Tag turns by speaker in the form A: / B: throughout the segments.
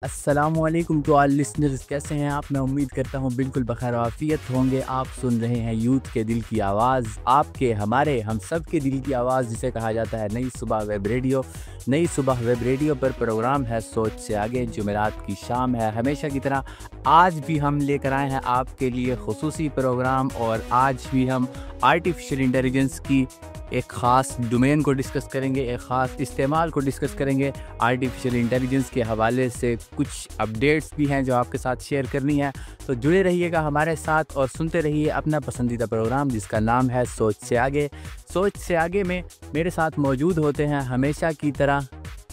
A: السلام علیکم to all listeners, کیسے ہیں آپ؟ میں امید کرتا ہوں بالکل بخیر و عافیت ہوں گے۔ آپ سن رہے ہیں یوتھ کے دل کی آواز، آپ کے ہمارے ہم سب کے دل کی آواز، جسے کہا جاتا ہے نئی صبح ویب ریڈیو۔ نئی صبح ویب ریڈیو پر پروگرام ہے سوچ سے آگے، جمعرات کی شام ہے۔ ہمیشہ کی طرح آج بھی ہم لے کر آئے ہیں آپ کے لیے خصوصی پروگرام، اور آج بھی ہم آرٹیفیشل انٹیلیجنس کی ایک خاص ڈومین کو ڈسکس کریں گے، ایک خاص استعمال کو ڈسکس کریں گے۔ آرٹیفیشل انٹیلیجنس کے حوالے سے کچھ اپڈیٹس بھی ہیں جو آپ کے ساتھ شیئر کرنی ہے، تو جڑے رہیے گا ہمارے ساتھ اور سنتے رہیے اپنا پسندیدہ پروگرام جس کا نام ہے سوچ سے آگے۔ سوچ سے آگے میں میرے ساتھ موجود ہوتے ہیں ہمیشہ کی طرح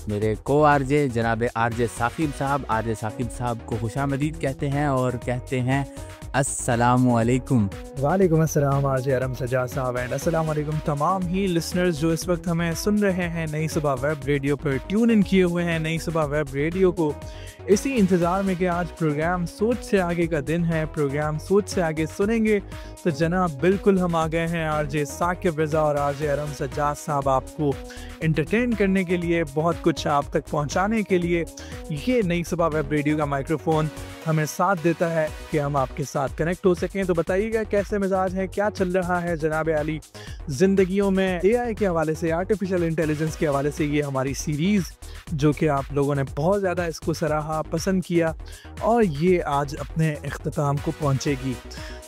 A: میرے کو آر جے جناب آر جے ثاقب صاحب۔ آر جے ثاقب صاحب کو خوش آمدید کہتے ہیں اور کہتے ہیں السلام علیکم۔
B: وعلیکم السلام آر جے ارم سجاد صاحب، اینڈ السلام علیکم تمام ہی لسنرز جو اس وقت ہمیں سن رہے ہیں نئی صبح web radio per tune in کیے ہوئے ہیں نئی صبح ویب ریڈیو کو، اسی انتظار میں کہ آج پروگرام سوچ سے آگے کا دن ہے، پروگرام سوچ سے آگے سنیں گے۔ تو جناب بالکل ہم آ گئے ہیں آر جے ثاقب رضا اور آر جے ارم سجاد صاحب آپ کو انٹرٹین کرنے کے لیے، بہت کچھ آپ تک پہنچانے کے لیے۔ یہ نئی صبح ویب ریڈیو کا مائکروفون ہمیں ساتھ دیتا ہے کہ ہم آپ کے ساتھ کنیکٹ ہو سکیں۔ تو بتائیے گا کیسے مزاج ہے، کیا چل رہا ہے جناب علی زندگیوں میں اے آئی کے حوالے سے، آرٹیفیشل انٹیلیجنس کے حوالے سے۔ یہ ہماری سیریز جو کہ آپ لوگوں نے بہت زیادہ اس کو سراہا، پسند کیا، اور یہ آج اپنے اختتام کو پہنچے گی۔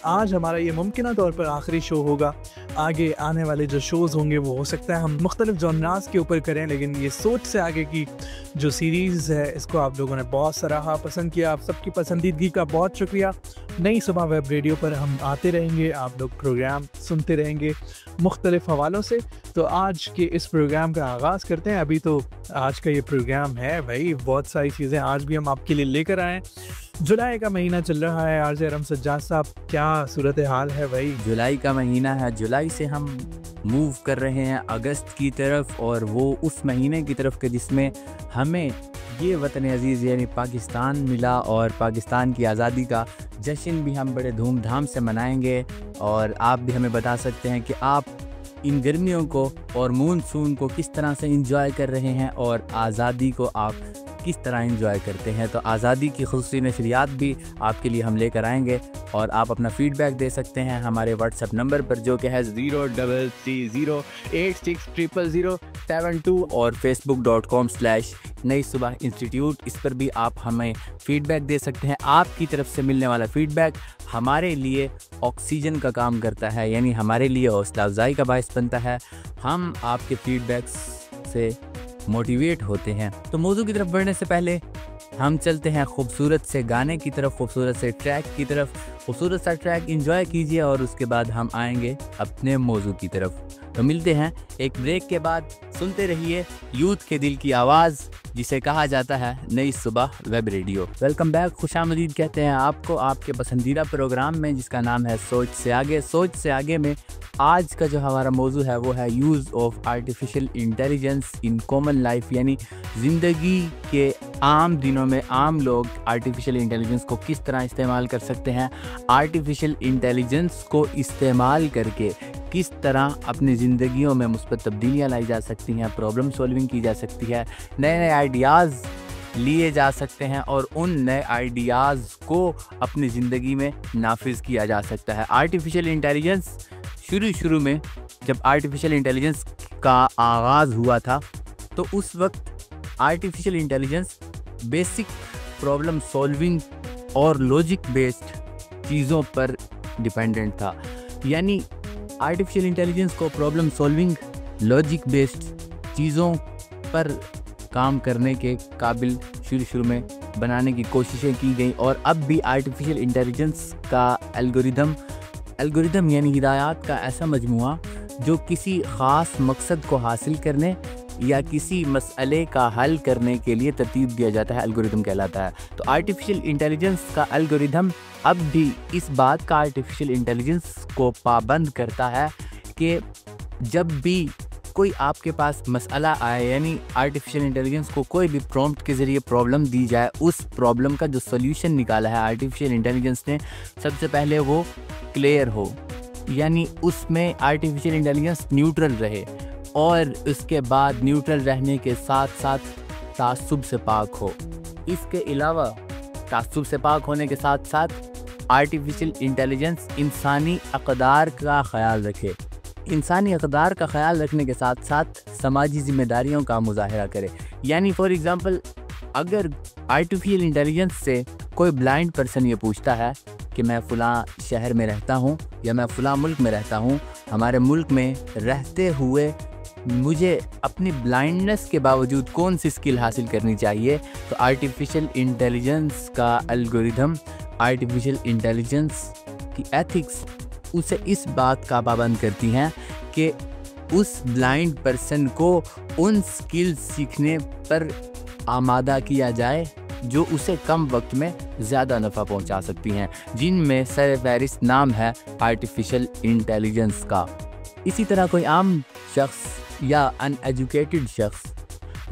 B: آج ہمارا یہ ممکنہ طور پر آخری شو ہوگا۔ آگے آنے والے جو شوز ہوں گے وہ ہو سکتا ہے ہم مختلف جانراز کے اوپر کریں، لیکن یہ سوچ سے آگے کی جو سیریز ہے اس کو آپ لوگوں نے بہت سراہا، پسند کیا۔ آپ سب کی پسندیدگی کا بہت شکریہ۔ نئی صبح ویب ریڈیو پر ہم آتے رہیں گے، آپ لوگ پروگرام سنتے رہیں گے مختلف حوالوں سے۔ تو آج کے اس پروگرام کا آغاز کرتے ہیں۔ ابھی تو آج کا یہ پروگرام ہے بھائی، بہت ساری چیزیں آج بھی ہم آپ کے لیے لے کر آئے ہیں۔ جولائی کا مہینہ چل رہا ہے، آر جے ارم سجاد صاحب کیا صورتحال ہے بھائی؟
A: جولائی کا مہینہ ہے، جولائی سے ہم موو کر رہے ہیں اگست کی طرف، اور وہ اس مہینے کی طرف کہ جس میں ہمیں یہ وطن عزیز یعنی پاکستان ملا، اور پاکستان کی آزادی کا جشن بھی ہم بڑے دھوم دھام سے منائیں گے۔ اور آپ بھی ہمیں بتا سکتے ہیں کہ آپ ان گرمیوں کو اور مونسون کو کس طرح سے انجوائے کر رہے ہیں، اور آزادی کو آپ کس طرح انجوائے کرتے ہیں۔ تو آزادی کی خصوصی نشریات بھی آپ کے لیے ہم لے کر آئیں گے، اور آپ اپنا فیڈ بیک دے سکتے ہیں ہمارے واٹس ایپ نمبر پر جو کہ ہے 0330860072، اور facebook.com/نئی صبح انسٹیٹیوٹ، اس پر بھی آپ ہمیں فیڈ بیک دے سکتے ہیں۔ آپ کی طرف سے ملنے والا فیڈ بیک ہمارے لیے آکسیجن کا کام کرتا ہے، یعنی ہمارے لیے حوصلہ افزائی کا باعث بنتا ہے۔ ہم آپ کے فیڈ بیکس سے موٹیویٹ ہوتے ہیں۔ تو موضوع کی طرف بڑھنے سے پہلے ہم چلتے ہیں خوبصورت سے گانے کی طرف، خوبصورت سے ٹریک کی طرف۔ خوبصورت سا ٹریک انجوائے کیجیے، اور اس کے بعد ہم آئیں گے اپنے موضوع کی طرف۔ تو ملتے ہیں ایک بریک کے بعد۔ سنتے رہیے یوتھ کے دل کی آواز، جسے کہا جاتا ہے نئی صبح ویب ریڈیو۔ ویلکم بیک، خوش آمدید کہتے ہیں آپ کو آپ کے پسندیدہ پروگرام میں جس کا نام ہے سوچ سے آگے۔ سوچ سے آگے میں آج کا جو ہمارا موضوع ہے وہ ہے use of artificial intelligence in common life, یعنی زندگی کے عام دنوں میں عام لوگ آرٹیفیشل انٹیلیجنس کو کس طرح استعمال کر سکتے ہیں، آرٹیفیشل انٹیلیجنس کو استعمال کر کے کس طرح اپنی زندگیوں میں مثبت تبدیلیاں لائی جا سکتی ہیں، پرابلم سولونگ کی جا سکتی ہے، نئے نئے آئیڈیاز لیے جا سکتے ہیں، اور ان نئے آئیڈیاز کو اپنی زندگی میں نافذ کیا جا سکتا ہے۔ آرٹیفیشل انٹیلیجنس شروع میں جب آرٹیفیشل انٹیلیجنس کا آغاز ہوا تھا تو اس وقت artificial intelligence basic problem solving اور لاجک بیسڈ چیزوں پر ڈیپینڈنٹ تھا، یعنی آرٹیفیشل انٹیلیجنس کو پرابلم سولونگ لاجک بیسڈ چیزوں پر کام کرنے کے قابل شروع میں بنانے کی کوششیں کی گئیں، اور اب بھی آرٹیفیشل انٹیلیجنس کا الگوریدم یعنی ہدایات کا ایسا مجموعہ جو کسی خاص مقصد کو حاصل کرنے یا کسی مسئلے کا حل کرنے کے لیے ترتیب دیا جاتا ہے، الگوریدم کہلاتا ہے۔ تو آرٹیفیشل انٹیلیجنس کا الگوریدم اب بھی اس بات کا آرٹیفیشل انٹیلیجنس کو پابند کرتا ہے کہ جب بھی کوئی آپ کے پاس مسئلہ آئے، یعنی آرٹیفیشل انٹیلیجنس کو کوئی بھی پرومپٹ کے ذریعے پرابلم دی جائے، اس پرابلم کا جو سولوشن نکالا ہے آرٹیفیشل انٹیلیجنس نے، سب سے پہلے وہ کلیئر ہو، یعنی اس میں آرٹیفیشل انٹیلیجنس نیوٹرل رہے، اور اس کے بعد نیوٹرل رہنے کے ساتھ ساتھ تعصب سے پاک ہو، اس کے علاوہ تعصب سے پاک ہونے کے ساتھ ساتھ آرٹیفیشل انٹیلیجنس انسانی اقدار کا خیال رکھے، انسانی اقدار کا خیال رکھنے کے ساتھ ساتھ سماجی ذمہ داریوں کا مظاہرہ کرے۔ یعنی فار ایگزامپل اگر آرٹیفیشل انٹیلیجنس سے کوئی بلائنڈ پرسن یہ پوچھتا ہے کہ میں فلاں شہر میں رہتا ہوں یا میں فلاں ملک میں رہتا ہوں، ہمارے ملک میں رہتے ہوئے مجھے اپنی بلائنڈنس کے باوجود کون سی اسکل حاصل کرنی چاہیے، تو آرٹیفیشل انٹیلیجنس کا الگوریتھم، آرٹیفیشل انٹیلیجنس کی ایتھکس اسے اس بات کا پابند کرتی ہیں کہ اس بلائنڈ پرسن کو ان اسکل سیکھنے پر آمادہ کیا جائے جو اسے کم وقت میں زیادہ نفع پہنچا سکتی ہیں، جن میں سر فہرست نام ہے آرٹیفیشل انٹیلیجنس کا۔ اسی طرح کوئی عام شخص یا ان ایجوکیٹڈ شخص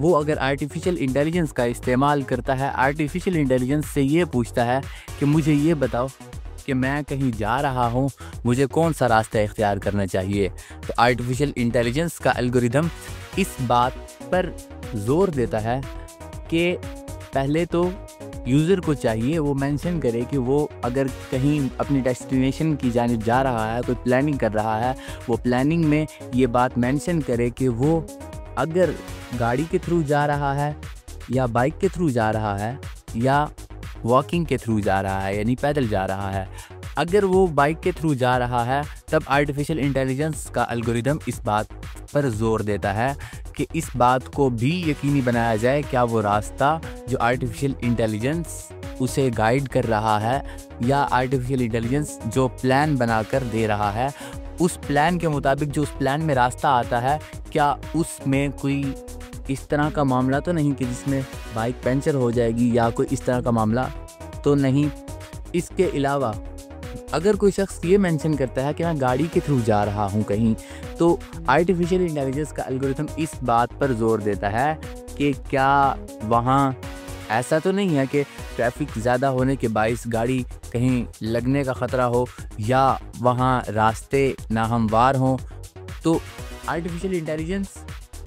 A: وہ اگر آرٹیفیشل انٹیلیجنس کا استعمال کرتا ہے، آرٹیفیشل انٹیلیجنس سے یہ پوچھتا ہے کہ مجھے یہ بتاؤ کہ میں کہیں جا رہا ہوں، مجھے کون سا راستہ اختیار کرنا چاہیے، تو آرٹیفیشل انٹیلیجنس کا الگوریتھم اس بات پر زور دیتا ہے کہ پہلے تو یوزر کو چاہیے وہ مینشن کرے کہ وہ اگر کہیں اپنی ڈیسٹینیشن کی جانب جا رہا ہے، کوئی پلاننگ کر رہا ہے، وہ پلاننگ میں یہ بات مینشن کرے کہ وہ اگر گاڑی کے تھرو جا رہا ہے یا بائک کے تھرو جا رہا ہے یا واکنگ کے تھرو جا رہا ہے، یعنی پیدل جا رہا ہے۔ اگر وہ بائک کے تھرو جا رہا ہے تب آرٹیفیشل انٹیلیجنس کا الگوریتھم اس بات پر زور دیتا ہے کہ اس بات کو بھی یقینی بنایا جائے کیا وہ راستہ جو آرٹیفیشل انٹیلیجنس اسے گائیڈ کر رہا ہے یا آرٹیفیشل انٹیلیجنس جو پلان بنا کر دے رہا ہے، اس پلان کے مطابق جو اس پلان میں راستہ آتا ہے، کیا اس میں کوئی اس طرح کا معاملہ تو نہیں کہ جس میں بائک پنچر ہو جائے گی یا کوئی اس طرح کا معاملہ تو نہیں۔ اس کے علاوہ اگر کوئی شخص یہ مینشن کرتا ہے کہ میں گاڑی کے تھرو جا رہا ہوں کہیں، تو آرٹیفیشل انٹیلیجنس کا الگوریتھم اس بات پر زور دیتا ہے کہ کیا وہاں ایسا تو نہیں ہے کہ ٹریفک زیادہ ہونے کے باعث گاڑی کہیں لگنے کا خطرہ ہو یا وہاں راستے ناہموار ہوں۔ تو آرٹیفیشل انٹیلیجنس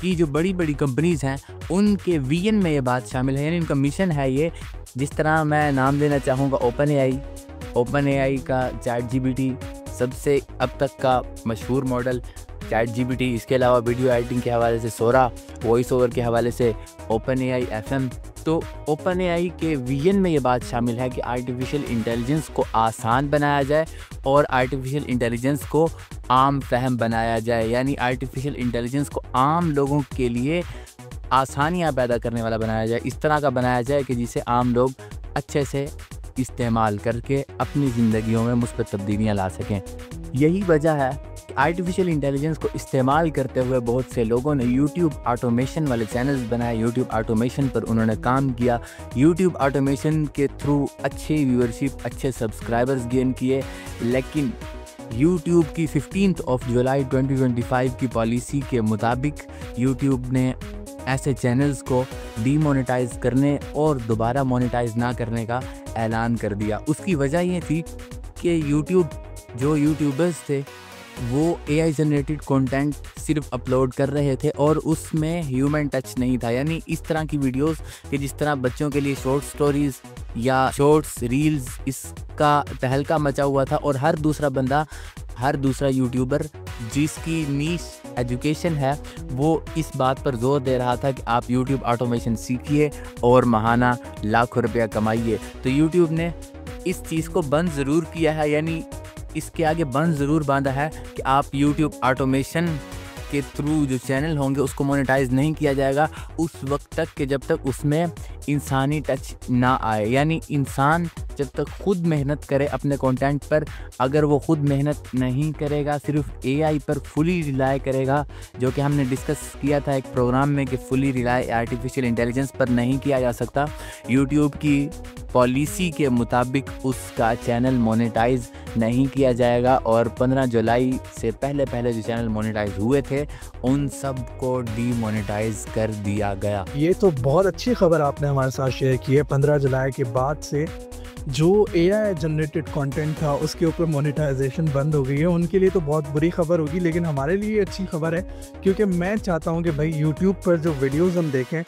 A: کی جو بڑی بڑی کمپنیز ہیں ان کے ویژن میں یہ بات شامل ہے، یعنی ان کا مشن ہے یہ، جس طرح میں نام دینا چاہوں گا اوپن اے آئی کا chat G P T sub سے اب تک کا مشہور model ChatGPT, اس کے علاوہ ویڈیو ایڈیٹنگ کے حوالے سے سورا، وائس اوور کے حوالے سے اوپن اے آئی FM۔ تو اوپن اے آئی کے ویژن میں یہ بات شامل ہے کہ آرٹیفیشل انٹیلیجنس کو آسان بنایا جائے اور آرٹیفیشل انٹیلیجنس کو عام فہم بنایا جائے، یعنی آرٹیفیشل انٹیلیجنس کو عام لوگوں کے لیے آسانیاں پیدا کرنے والا بنایا جائے، اس طرح کا بنایا جائے کہ جسے عام لوگ اچھے سے استعمال کر کے اپنی زندگیوں میں مثبت تبدیلیاں لا سکیں۔ یہی وجہ ہے کہ آرٹیفیشل انٹیلیجنس کو استعمال کرتے ہوئے بہت سے لوگوں نے یوٹیوب آٹومیشن والے چینلز بنائے، یوٹیوب آٹومیشن پر انہوں نے کام کیا، یوٹیوب آٹومیشن کے تھرو اچھی ویورشپ، اچھے سبسکرائبرز گین کیے، لیکن یوٹیوب کی 15 جولائی 2025 کی پالیسی کے مطابق یوٹیوب نے ایسے چینلز کو ڈی مونیٹائز کرنے اور دوبارہ مونیٹائز نہ کرنے کا اعلان کر دیا۔ اس کی وجہ یہ تھی کہ جو یوٹیوبرز تھے وہ اے آئی جنریٹڈ کنٹینٹ صرف اپلوڈ کر رہے تھے اور اس میں ہیومن ٹچ نہیں تھا، یعنی اس طرح کی ویڈیوز کہ جس طرح بچوں کے لیے شارٹ سٹوریز یا شارٹس ریلز، اس کا تہلکہ مچا ہوا تھا، اور ہر دوسرا یوٹیوبر جس کی نیش ایجوکیشن ہے وہ اس بات پر زور دے رہا تھا کہ آپ یوٹیوب آٹومیشن سیکھیے اور ماہانہ لاکھوں روپیہ کمائیے۔ تو یوٹیوب نے اس چیز کو بند ضرور کیا ہے، یعنی اس کے آگے بند ضرور باندھا ہے کہ آپ یوٹیوب آٹومیشن کے تھرو جو چینل ہوں گے اس کو مونیٹائز نہیں کیا جائے گا اس وقت تک کہ جب تک اس میں انسانی ٹچ نہ آئے، یعنی انسان جب تک خود محنت کرے اپنے کنٹینٹ پر، اگر وہ خود محنت نہیں کرے گا، صرف اے آئی پر فلی ریلائی کرے گا، جو کہ ہم نے ڈسکس کیا تھا ایک پروگرام میں کہ فلی ریلائی آرٹیفیشل انٹیلیجنس پر نہیں کیا جا سکتا، یوٹیوب کی پالیسی کے مطابق اس کا چینل مونیٹائز نہیں کیا جائے گا، اور 15 جولائی سے پہلے جو چینل مونیٹائز ہوئے تھے ان سب کو ڈی مونیٹائز کر دیا گیا۔
B: یہ تو بہت اچھی خبر آپ نے ہمارے ساتھ شیئر کی ہے۔ 15 جولائی کے بعد سے جو AI جنریٹڈ کنٹینٹ تھا اس کے اوپر مونیٹائزیشن بند ہو گئی ہے، ان کے لیے تو بہت بری خبر ہوگی، لیکن ہمارے لیے اچھی خبر ہے، کیونکہ میں چاہتا ہوں کہ بھائی یوٹیوب پر جو ویڈیوز ہم دیکھیں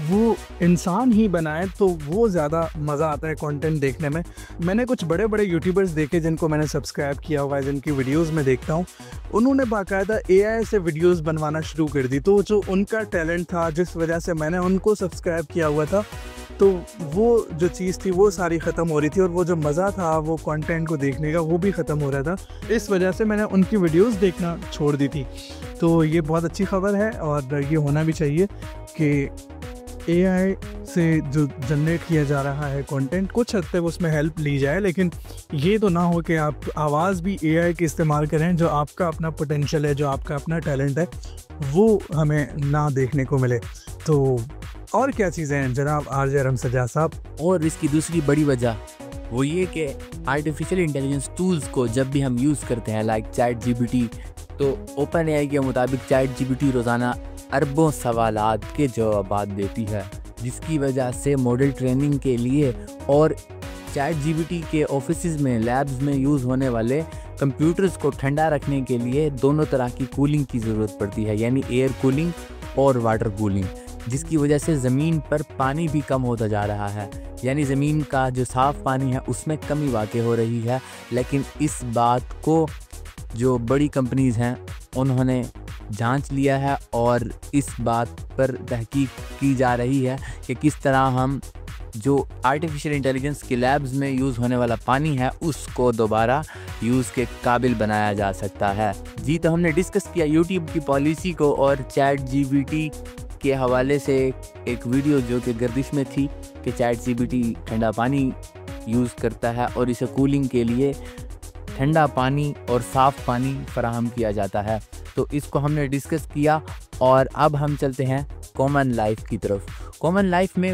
B: وہ انسان ہی بنائے، تو وہ زیادہ مزہ آتا ہے کنٹینٹ دیکھنے میں۔ میں نے کچھ بڑے بڑے یوٹیوبرز دیکھے جن کو میں نے سبسکرائب کیا ہوا ہے، جن کی ویڈیوز میں دیکھتا ہوں، انہوں نے باقاعدہ AI سے ویڈیوز بنوانا شروع کر دی، تو جو ان کا ٹیلنٹ تھا جس وجہ سے میں نے ان کو سبسکرائب کیا ہوا تھا، تو وہ جو چیز تھی وہ ساری ختم ہو رہی تھی، اور وہ جو مزہ تھا وہ کنٹینٹ کو دیکھنے کا وہ بھی ختم ہو رہا تھا۔ اس وجہ سے میں نے ان کی ویڈیوز دیکھنا چھوڑ دی تھی۔ تو یہ بہت اچھی خبر ہے، اور یہ ہونا بھی چاہیے کہ AI سے جو جنریٹ کیا جا رہا ہے کنٹینٹ، کچھ حد تک اس میں ہیلپ لی جائے، لیکن یہ تو نہ ہو کہ آپ آواز بھی AI کی استعمال کریں، جو آپ کا اپنا پوٹینشیل ہے، جو آپ کا اپنا ٹیلنٹ ہے، وہ ہمیں نہ دیکھنے کو ملے۔ تو اور کیا چیزیں ہیں جناب RJ ارم سجاد صاحب؟
A: اور اس کی دوسری بڑی وجہ وہ یہ کہ آرٹیفیشیل انٹیلیجنس ٹولز کو جب بھی ہم یوز کرتے ہیں لائک چیٹ GPT، تو اوپن AI کے مطابق چیٹ GPT روزانہ اربوں سوالات کے جوابات دیتی ہے، جس کی وجہ سے ماڈل ٹریننگ کے لیے اور چیٹ GPT کے آفیسز میں، لیبز میں یوز ہونے والے کمپیوٹرز کو ٹھنڈا رکھنے کے لیے دونوں طرح کی کولنگ کی ضرورت پڑتی ہے، یعنی ایئر کولنگ اور واٹر کولنگ، جس کی وجہ سے زمین پر پانی بھی کم ہوتا جا رہا ہے، یعنی زمین کا جو صاف پانی ہے اس میں کمی واقع ہو رہی ہے۔ لیکن اس بات کو جو بڑی کمپنیز ہیں انہوں نے جانچ لیا ہے، اور اس بات پر تحقیق کی جا رہی ہے کہ کس طرح ہم جو آرٹیفیشیل انٹیلیجنس کے لیبز میں یوز ہونے والا پانی ہے اس کو دوبارہ یوز کے قابل بنایا جا سکتا ہے۔ جی، تو ہم نے ڈسکس کیا یوٹیوب کی پالیسی کو اور چیٹ GPT کے حوالے سے ایک ویڈیو جو کہ گردش میں تھی کہ چیٹ GPT ٹھنڈا پانی یوز کرتا ہے اور اسے کولنگ کے لیے ٹھنڈا پانی اور صاف پانی فراہم کیا جاتا ہے۔ تو اس کو ہم نے ڈسکس کیا، اور اب ہم چلتے ہیں کامن لائف کی طرف۔ کامن لائف میں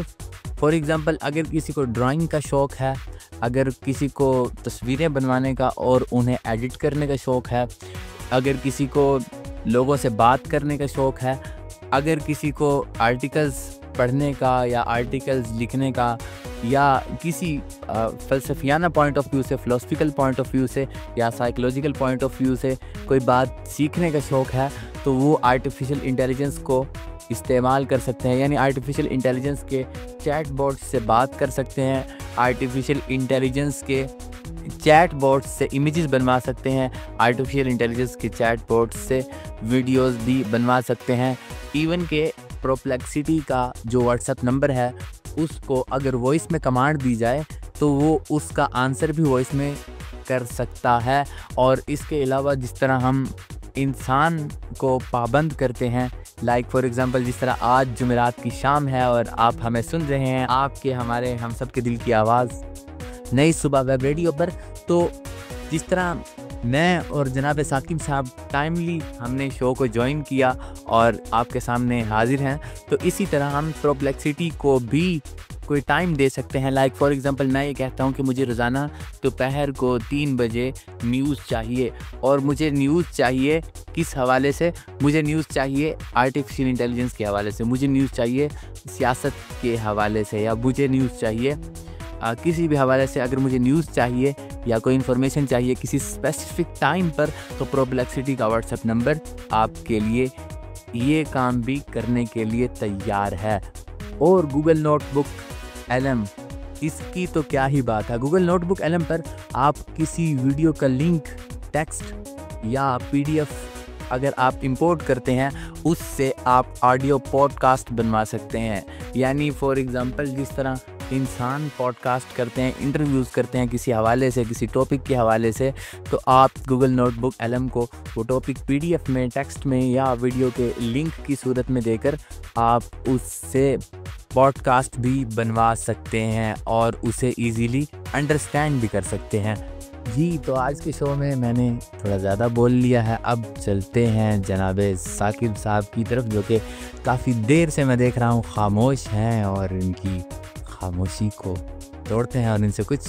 A: فار ایگزامپل اگر کسی کو ڈرائنگ کا شوق ہے، اگر کسی کو تصویریں بنوانے کا اور انہیں ایڈٹ کرنے کا شوق ہے، اگر کسی کو لوگوں سے بات کرنے کا شوق ہے، اگر کسی کو آرٹیکلز پڑھنے کا یا آرٹیکلز لکھنے کا یا کسی فلسفیانہ پوائنٹ آف ویو سے، فلسفیکل پوائنٹ آف ویو سے یا سائیکولوجیکل پوائنٹ آف ویو سے کوئی بات سیکھنے کا شوق ہے، تو وہ آرٹیفیشیل انٹیلیجنس کو استعمال کر سکتے ہیں، یعنی آرٹیفیشیل انٹیلیجنس کے چیٹ بوٹ سے بات کر سکتے ہیں، آرٹیفیشیل انٹیلیجنس کے چیٹ بوٹ سے امیجز بنوا سکتے ہیں، آرٹیفیشیل انٹیلیجنس کے چیٹ بوٹ سے ویڈیوز بھی بنوا سکتے ہیں، ایون کہ پرپلیکسٹی کا جو واٹس ایپ نمبر ہے اس کو اگر وائس میں کمانڈ دی جائے تو وہ اس کا آنسر بھی وائس میں کر سکتا ہے۔ اور اس کے علاوہ جس طرح ہم انسان کو پابند کرتے ہیں، لائک فار ایگزامپل جس طرح آج جمعرات کی شام ہے اور آپ ہمیں سن رہے ہیں، آپ کے، ہمارے، ہم سب کے دل کی آواز نئی صبح ویب ریڈیو پر، تو جس طرح میں اور جناب ثاقب صاحب ٹائملی ہم نے شو کو جوائن کیا اور آپ کے سامنے حاضر ہیں، تو اسی طرح ہم پرپلیکسٹی کو بھی کوئی ٹائم دے سکتے ہیں۔ لائک فار ایگزامپل میں یہ کہتا ہوں کہ مجھے روزانہ دوپہر کو 3 بجے نیوز چاہیے، اور مجھے نیوز چاہیے کس حوالے سے؟ مجھے نیوز چاہیے آرٹیفیشیل انٹیلیجنس کے حوالے سے، مجھے نیوز چاہیے سیاست کے حوالے سے، یا مجھے نیوز چاہیے کسی بھی حوالے سے۔ اگر مجھے نیوز چاہیے یا کوئی انفارمیشن چاہیے کسی اسپیسیفک ٹائم پر، تو پرپلیکسٹی کا واٹس ایپ نمبر آپ کے لیے یہ کام بھی کرنے کے لیے تیار ہے۔ اور گوگل نوٹ بک LM، اس کی تو کیا ہی بات ہے۔ گوگل نوٹ بک LM پر آپ کسی ویڈیو کا لنک، ٹیکسٹ یا PDF اگر آپ امپورٹ کرتے ہیں، اس سے آپ آڈیو پوڈ کاسٹ بنوا سکتے ہیں، یعنی فار ایگزامپل جس طرح انسان پوڈ کاسٹ کرتے ہیں، انٹرویوز کرتے ہیں کسی حوالے سے، کسی ٹاپک کے حوالے سے، تو آپ گوگل نوٹ بک LM کو وہ ٹاپک PDF میں، ٹیکسٹ میں یا ویڈیو کے لنک کی صورت میں دے کر آپ اس سے پوڈ کاسٹ بھی بنوا سکتے ہیں اور اسے ایزیلی انڈرسٹینڈ بھی کر سکتے ہیں۔ جی، تو آج کے شو میں میں نے تھوڑا زیادہ بول لیا ہے، اب چلتے ہیں جناب ثاقب صاحب کی طرف، جو کہ کافی دیر سے میں دیکھ رہا ہوں خاموش ہیں، اور ان کی خاموشی کو توڑتے ہیں اور ان سے کچھ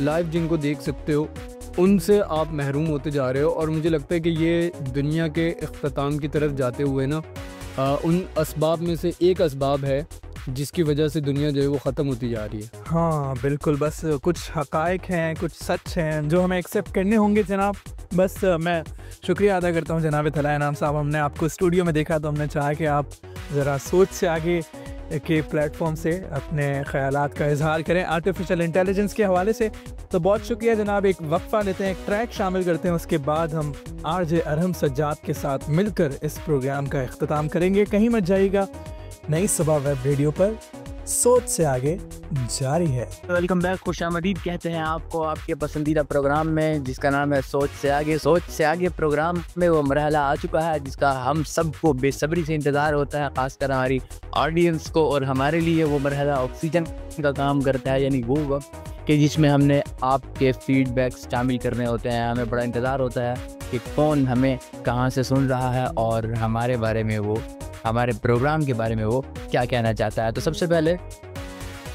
C: لائیو جن کو دیکھ سکتے ہو ان سے آپ محروم ہوتے جا رہے ہو. اور مجھے لگتا ہے کہ یہ دنیا کے اختتام کی طرف جاتے ہوئے نا ان اسباب میں سے ایک اسباب ہے جس کی وجہ سے دنیا جو ہے وہ ختم ہوتی جا رہی ہے.
B: ہاں بالکل, بس کچھ حقائق ہیں, کچھ سچ ہیں جو ہمیں ایکسیپٹ کرنے ہوں گے جناب. بس میں شکریہ ادا کرتا ہوں جناب طلائع انعام صاحب. ہم نے آپ کو اسٹوڈیو میں دیکھا تو ہم نے چاہا کہ آپ ذرا سوچ سے آگے کے پلیٹ فارم سے اپنے خیالات کا اظہار کریں آرٹیفیشل انٹیلیجنس کے حوالے سے. تو بہت شکریہ جناب. ایک وقفہ لیتے ہیں, ایک ٹریک شامل کرتے ہیں, اس کے بعد ہم آر جے ارحم سجاد کے ساتھ مل کر اس پروگرام کا اختتام کریں گے. کہیں مت جائیے گا, نئی صبح ویب ریڈیو پر سوچ سے آگے جاری ہے.
A: ویلکم بیک, خوش آمدید کہتے ہیں آپ کو آپ کے پسندیدہ پروگرام میں جس کا نام ہے سوچ سے آگے. سوچ سے آگے پروگرام میں وہ مرحلہ آ چکا ہے جس کا ہم سب کو بے صبری سے انتظار ہوتا ہے, خاص کر ہماری آڈینس کو. اور ہمارے لیے وہ مرحلہ آکسیجن کا کام کرتا ہے, یعنی وہ وقت کہ جس میں ہم نے آپ کے فیڈ بیکس شامل کرنے ہوتے ہیں. ہمیں بڑا انتظار ہوتا ہے کہ کون ہمیں کہاں سے سن رہا ہے اور ہمارے بارے میں وہ, ہمارے پروگرام کے بارے میں وہ کیا کہنا چاہتا ہے. تو سب سے پہلے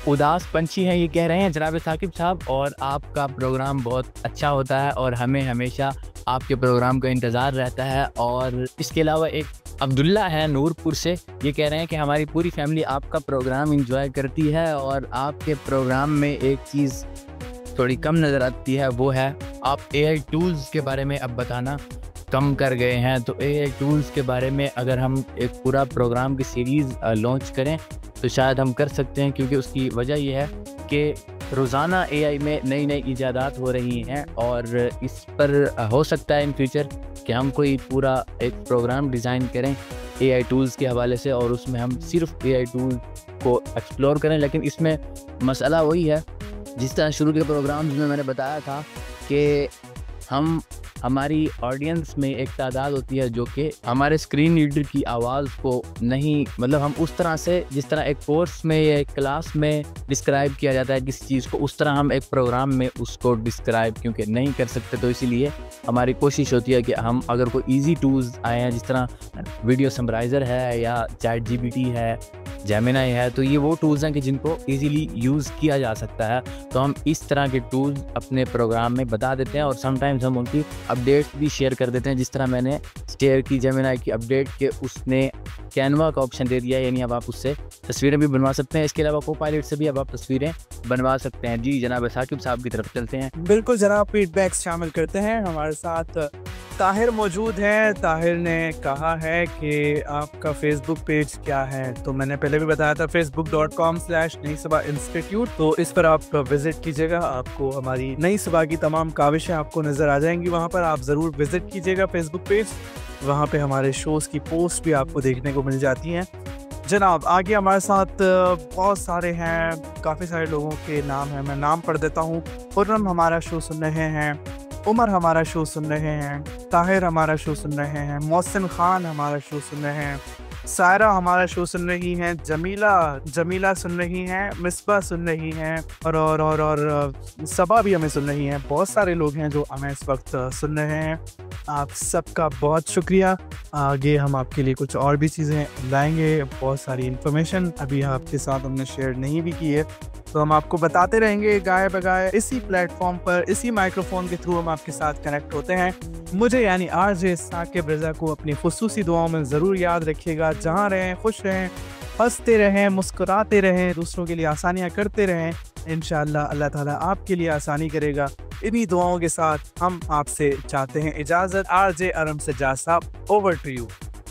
A: اداس پنچھی ہیں, یہ کہہ رہے ہیں جناب ثاقب صاحب, اور آپ کا پروگرام بہت اچھا ہوتا ہے اور ہمیں ہمیشہ آپ کے پروگرام کا انتظار رہتا ہے. اور اس کے علاوہ ایک عبداللہ ہے نور پور سے, یہ کہہ رہے ہیں کہ ہماری پوری فیملی آپ کا پروگرام انجوائے کرتی ہے اور آپ کے پروگرام میں ایک چیز تھوڑی کم نظر آتی ہے, وہ ہے آپ اے آئی ٹولز کے بارے میں اب بتانا کم کر گئے ہیں. تو اے آئی ٹولز کے بارے میں اگر ہم ایک پورا پروگرام کی سیریز لانچ کریں تو شاید ہم کر سکتے ہیں, کیونکہ اس کی وجہ یہ ہے کہ روزانہ اے آئی میں نئی نئی ایجادات ہو رہی ہیں اور اس پر ہو سکتا ہے ان فیوچر کہ ہم کوئی پورا ایک پروگرام ڈیزائن کریں اے آئی ٹولز کے حوالے سے اور اس میں ہم صرف اے آئی ٹول کو ایکسپلور کریں. لیکن اس میں مسئلہ وہی ہے جس طرح شروع کے پروگرامز میں نے بتایا تھا کہ ہماری آڈینس میں ایک تعداد ہوتی ہے جو کہ ہمارے اسکرین ریڈر کی آواز کو نہیں, مطلب ہم اس طرح سے جس طرح ایک کورس میں یا ایک کلاس میں ڈسکرائب کیا جاتا ہے کسی چیز کو, اس طرح ہم ایک پروگرام میں اس کو ڈسکرائب کیونکہ نہیں کر سکتے. تو اسی لیے ہماری کوشش ہوتی ہے کہ ہم اگر کوئی ایزی ٹولز آئے ہیں جس طرح ویڈیو سمرائزر ہے یا چیٹ جی پی ٹی ہے, جیمینائی ہے, تو یہ وہ ٹولز ہیں کہ جن کو ایزیلی یوز کیا جا سکتا ہے. تو ہم اس طرح کے ٹولز اپنے پروگرام میں بتا دیتے ہیں اور سم ٹائمز ہم ان کی اپڈیٹ بھی شیئر کر دیتے ہیں, جس طرح میں نے شیئر کی جیمینائی کی اپڈیٹ کہ اس نے کینوا کا آپشن دے دیا, یعنی اب آپ اس سے تصویریں بھی بنوا سکتے ہیں. اس کے علاوہ کو پائلٹ سے بھی اب آپ تصویریں بنوا سکتے ہیں. جی جناب ثاقب صاحب کی طرف چلتے ہیں.
B: بالکل جناب, فیڈ بیکس شامل کرتے ہیں. ہمارے ساتھ طاہر موجود ہیں. طاہر نے کہا ہے کہ آپ کا فیس بک پیج کیا ہے, تو میں نے پہلے بھی بتایا تھا facebook.com/نئی صبح انسٹیٹیوٹ, تو اس پر آپ وزٹ کیجیے گا. آپ کو ہماری نئی صبح کی تمام کاوشیں آپ کو نظر آ جائیں گی, وہاں پر آپ ضرور وزٹ کیجیے گا فیس بک پیج. وہاں پہ ہمارے شوز کی پوسٹ بھی آپ کو دیکھنے کو مل جاتی ہیں. جناب آگے ہمارے ساتھ بہت سارے ہیں, کافی سارے لوگوں کے نام ہیں, میں نام پڑھ دیتا ہوں. خرم ہمارا شو سن رہے ہیں, عمر ہمارا شو سن رہے ہیں, طاہر ہمارا شو سن رہے ہیں, محسن خان ہمارا شو سن رہے ہیں, سائرہ ہمارا شو سن رہی ہیں, جمیلہ سن رہی ہیں, مصباح سن رہی ہیں, اور صبا بھی ہمیں سن رہی ہیں. بہت سارے لوگ ہیں جو ہمیں اس وقت سن رہے ہیں. آپ سب کا بہت شکریہ. آگے ہم آپ کے لیے کچھ اور بھی چیزیں لائیں گے, بہت ساری انفارمیشن ابھی آپ کے ساتھ ہم نے شیئر نہیں بھی کی ہے, تو ہم آپ کو بتاتے رہیں گے گائے بگائے. اسی پلیٹ فارم پر, اسی مائکرو فون کے تھرو ہم آپ کے ساتھ کنیکٹ ہوتے ہیں. مجھے یعنی آر جے ثاقب رضا کو اپنی خصوصی دعاؤں میں ضرور یاد رکھیے گا. جہاں رہیں خوش رہیں, ہنستے رہیں, مسکراتے رہیں, دوسروں کے لیے آسانیاں کرتے رہیں. انشاءاللہ اللہ تعالیٰ آپ کے لیے آسانی کرے گا. انہی دعاؤں کے ساتھ ہم آپ سے چاہتے ہیں اجازت. آر جے ارحم سجاد صاحب, اوور ٹو یو.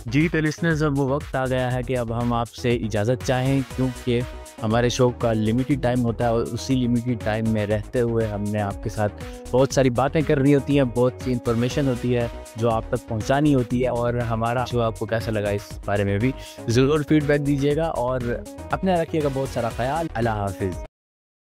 A: جی تو لسنرز, اب وہ وقت آ گیا ہے کہ اب ہم آپ سے اجازت چاہیں, کیونکہ ہمارے شو کا لمیٹڈ ٹائم ہوتا ہے اور اسی لمیٹڈ ٹائم میں رہتے ہوئے ہم نے آپ کے ساتھ بہت ساری باتیں کرنی ہوتی ہیں, بہت سی انفارمیشن ہوتی ہے جو آپ تک پہنچانی ہوتی ہے. اور ہمارا شو آپ کو کیسا لگا اس بارے میں بھی ضرور فیڈ بیک دیجیے گا اور اپنا رکھیے گا بہت سارا خیال. اللہ حافظ.